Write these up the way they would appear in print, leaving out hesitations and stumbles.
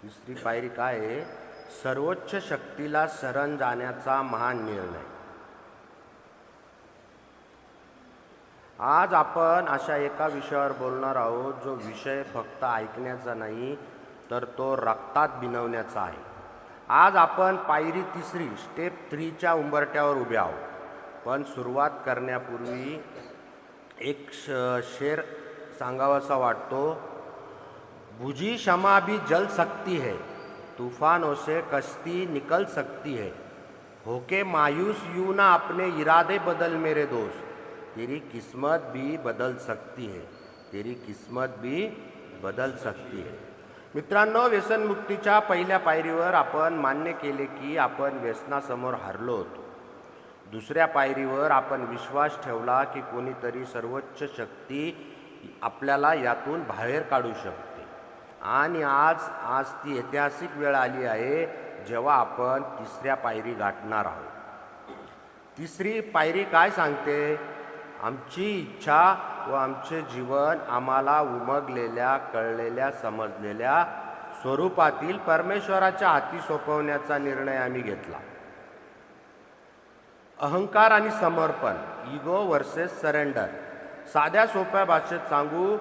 तिसरी पायरी काय आहे? सर्वोच्च शक्तीला शरण जाण्याचा महान निर्णय. आज आपण अशा एका विषयावर बोलणार आहोत जो विषय फक्त ऐकण्याचा नाही तर तो रक्तात भिनवण्याचा आहे. आज आपण पायरी तिसरी स्टेप 3च्या उंबरठ्यावर उभे आहोत. पण सुरुवात करण्यापूर्वी एक शेर सांगावासा वाटतो. बुझी शमा भी जल सकती है, तूफानों से कश्ती निकल सकती है. होके मायूस यूं ना अपने इरादे बदल मेरे दोस्त, तेरी किस्मत भी बदल सकती है, तेरी किस्मत भी बदल सकती है. मित्रांनो, व्यसनमुक्तीच्या पहिल्या पायरीवर आपण मान्य केले की आपण व्यसनासमोर हरलो होतो. दुसऱ्या पायरीवर आपण विश्वास ठेवला की कोणीतरी सर्वोच्च शक्ती आपल्याला यातून बाहेर काढू शकते. आणि आज ती ऐतिहासिक वेळ आली आहे जेव्हा आपण तिसऱ्या पायरी गाठणार आहोत. तिसरी पायरी काय सांगते? आमची इच्छा व आमचे जीवन आम्हाला उमगलेल्या, कळलेल्या, समजलेल्या स्वरूपातील परमेश्वराच्या हाती सोपवण्याचा निर्णय आम्ही घेतला. अहंकार आणि समर्पण, इगो वर्सेस सरेंडर. साध्या सोप्या भाषेत सांगू,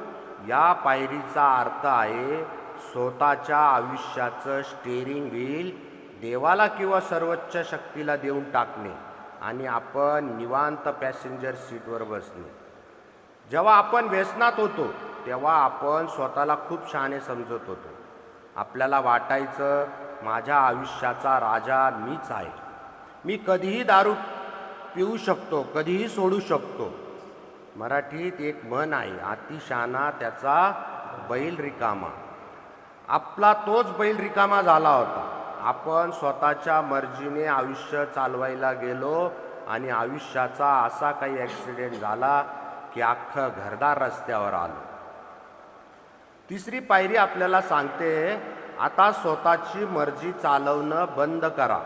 या पायरीचा अर्थ आहे स्वतःच्या आयुष्याचं स्टेअरिंग व्हील देवाला किंवा सर्वोच्च शक्तीला देऊन टाकणे आणि आपण निवांत पॅसेंजर सीटवर बसणे. जेव्हा आपण व्यसनात होतो तेव्हा आपण स्वतःला खूप शहाणे समजत होतो. आपल्याला वाटायचं माझ्या आयुष्याचा राजा मीच आहे, मी कधीही दारू पिऊ शकतो, कधीही सोडू शकतो. मराठीत एक म्हण आहे, अति शहाणा त्याचा बैल रिकामा. आपला तोच बैल रिकामा झाला होता. आपण स्वतःच्या मर्जीने आयुष्य चालवायला गेलो आणि आयुष्याचा असा काही ॲक्सिडेंट झाला की अख्खं घरदार रस्त्यावर आलं. तिसरी पायरी आपल्याला सांगते, आता स्वतःची मर्जी चालवणं बंद करा.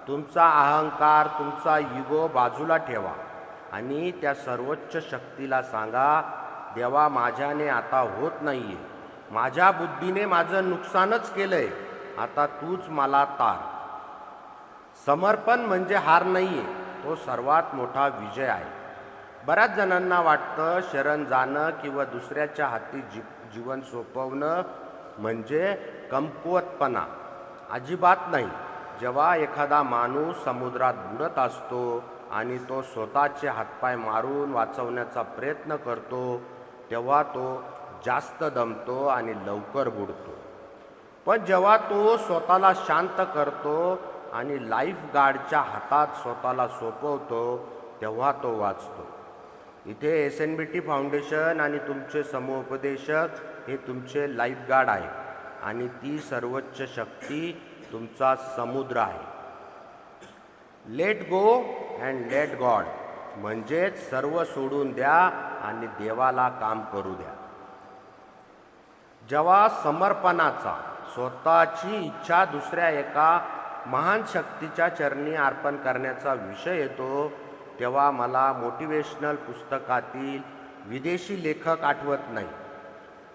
तुमचा अहंकार, तुमचा इगो बाजूला ठेवा आणि त्या सर्वोच्च शक्तीला सांगा, देवा, माझ्याने आता होत नाही आहे, माझ्या बुद्धीने माझं नुकसानच केलं आहे, आता तूच मला तार. समर्पण म्हणजे हार नाही आहे, तो सर्वात मोठा विजय आहे. बऱ्याच जणांना वाटतं शरण जाणं किंवा दुसऱ्याच्या हाती जीवन सोपवणं म्हणजे कमकुवतपणा. अजिबात नाही. जेव्हा एखादा माणूस समुद्रात बुडत असतो आणि तो स्वतःचे हातपाय मारून वाचवण्याचा प्रयत्न करतो तेव्हा तो जास्त दमतो आणि लवकर बुडतो. पण जेव्हा तो स्वतःला शांत करतो आणि लाईफ गार्डच्या हातात स्वतःला सोपवतो तेव्हा तो वाचतो. इथे SNBT फाउंडेशन आणि तुमचे समुपदेशक हे तुमचे लाईफ गार्ड आहे आणि ती सर्वोच्च शक्ती तुमचा समुद्र आहे. Let go and let God म्हणजेच सर्व सोडून द्या आणि देवाला काम करू द्या. जेव्हा समर्पणाचा, स्वतःची इच्छा दुसऱ्या एका महान शक्तीच्या चरणी अर्पण करण्याचा विषय येतो तेव्हा मला मोटिवेशनल पुस्तकातील विदेशी लेखक आठवत नाही.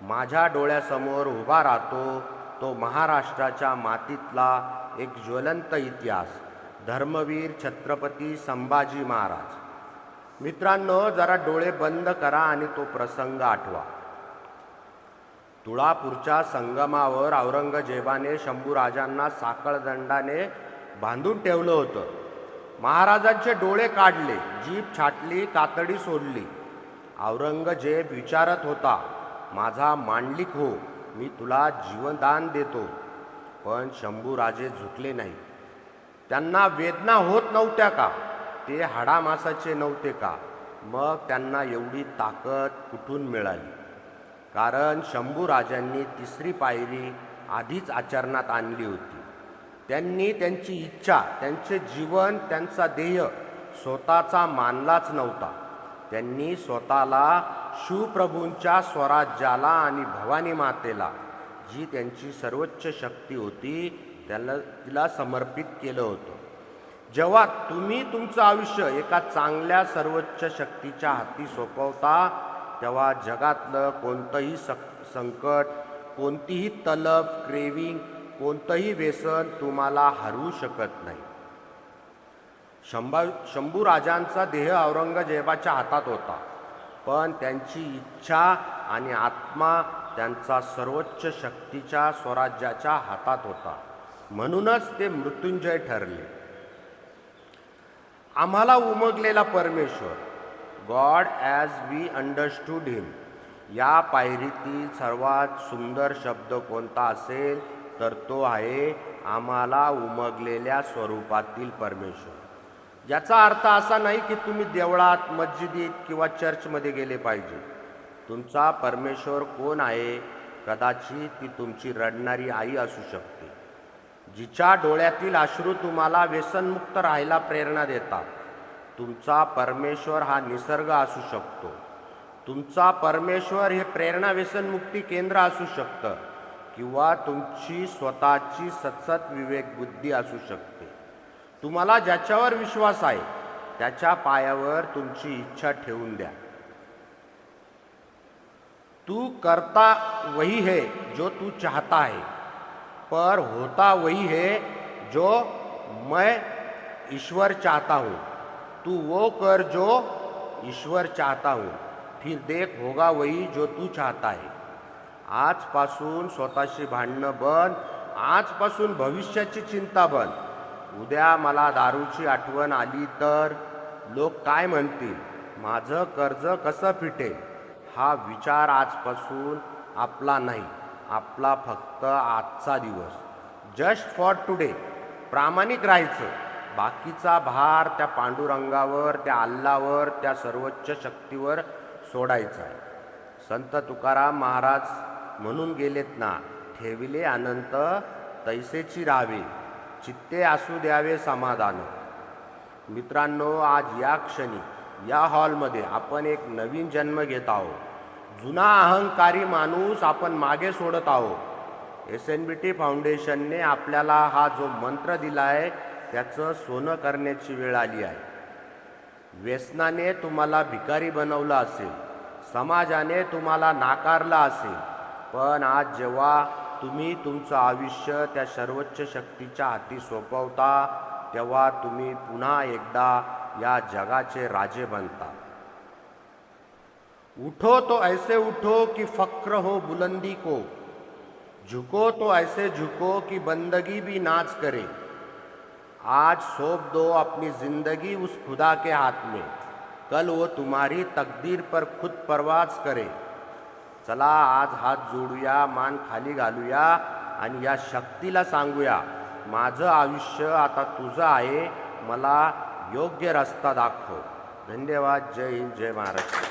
माझ्या डोळ्यासमोर उभा राहतो तो महाराष्ट्राच्या मातीतला एक ज्वलंत इतिहास, धर्मवीर छत्रपती संभाजी महाराज. मित्रांनो, जरा डोळे बंद करा आणि तो प्रसंग आठवा. तुळापूरच्या संगमावर औरंगजेबाने शंभूराजांना साखळदंडाने बांधून ठेवलं होतं. महाराजांचे डोळे काढले, जीभ छाटली, कातडी सोडली. औरंगजेब विचारत होता, माझा मांडलिक हो, मी तुला जीवनदान देतो. पण शंभूराजे झुकले नाही. त्यांना वेदना होत नव्हत्या का? ते हाडामासाचे नव्हते का? मग त्यांना एवढी ताकद कुठून मिळाली? कारण शंभूराजांनी तिसरी पायरी आधीच आचरणात आणली होती. त्यांनी त्यांची इच्छा, त्यांचे जीवन, त्यांचा ध्येय स्वतःचा मानलाच नव्हता. त्यांनी स्वतःला शिवप्रभूंच्या स्वराज्याला आणि भवानी मातेला, जी त्यांची सर्वोच्च शक्ती होती, तिला समर्पित केलं होतं. जेव्हा तुम्ही तुमचं आयुष्य एका चांगल्या सर्वोच्च शक्तीच्या हाती सोपवता तेव्हा जगातलं कोणतंही संकट, कोणतीही तलब, क्रेविंग कोणतंही व्यसन तुम्हाला हरवू शकत नाही. शंभू राजांचा देह औरंगजेबाच्या हातात होता, पण त्यांची इच्छा आणि आत्मा त्यांचा सर्वोच्च शक्तीच्या स्वराज्याच्या हातात होता. म्हणूनच ते मृत्युंजय ठरले. आम्हाला उमगलेला परमेश्वर, गॉड ॲज वी अंडरस्टूड हिम, या पायरीतील सर्वात सुंदर शब्द कोणता असेल तर तो आहे आम्हाला उमगलेल्या स्वरूपातील परमेश्वर. याचा अर्थ असा नाही की तुम्ही देवळात, मस्जिदीत किंवा चर्चमध्ये गेले पाहिजे. तुमचा परमेश्वर कोण आहे? कदाचित ती तुमची रडणारी आई असू शकते, जिच्या डोळ्यातील अश्रू तुम्हाला व्यसनमुक्त राहायला प्रेरणा देतात. तुमचा परमेश्वर हा निसर्ग असू शकतो. तुमचा परमेश्वर हे प्रेरणा व्यसनमुक्ती केंद्र असू शकतं, किंवा तुमची स्वतःची सतत विवेक बुद्धी असू शकते. तुम्हाला ज्याच्यावर विश्वास आहे त्याच्या पायावर तुमची इच्छा ठेवून द्या. तू करता वही है जो तू चाहता है, पर होता वही है जो मैं ईश्वर चाहता हूँ. तू वो कर जो ईश्वर चाहता हूँ, फिर देख होगा वही जो तू चाहता है. आजपासून स्वतःशी भांडणं बंद. आजपासून भविष्याची चिंता बंद. उद्या मला दारूची आठवण आली तर लोक काय म्हणतील, माझं कर्ज कसं फिटेल, हा विचार आजपासून आपला नाही. आपला फक्त आजचा दिवस, जस्ट फॉर टुडे. प्रामाणिक राहायचं. बाकीचा भार त्या पांडुरंगावर, त्या अल्लावर, त्या सर्वोच्च शक्तीवर सोडायचा आहे. संत तुकाराम महाराज म्हणून गेलेत ना, ठेविले अनंत तैसेची राहावे, चित्ते असू द्यावे समाधान. मित्रांनो, आज या क्षणी या हॉलमध्ये आपण एक नवीन जन्म घेत आहोत. जुना अहंकारी माणूस आपण मागे सोडत आहोत. SNBT फाउंडेशनने आपल्याला हा जो मंत्र दिला आहे त्याचं सोनं करण्याची वेळ आली आहे. व्यसनाने तुम्हाला भिकारी बनवलं असेल, समाजाने तुम्हाला नाकारलं असेल, पण आज जेव्हा तुम्ही तुमचं आयुष्य त्या सर्वोच्च शक्तीच्या हाती सोपवता, तेव्हा तुम्ही पुन्हा एकदा या जगाचे राजे बनता. उठो तो ऐसे उठो कि फक्र हो बुलंदी को, झुको तो ऐसे झुको कि बंदगी भी नाच करे. आज सौंप दो अपनी जिंदगी उस खुदा के हाथ में, कल वो तुम्हारी तकदीर पर खुद परवाज करे. चला, आज हात जोडूया, मान खाली घालूया आणि या शक्तीला सांगूया, माझं आयुष्य आता तुझं आहे, मला योग्य रस्ता दाखव. धन्यवाद. जय हिंद, जय महाराष्ट्र.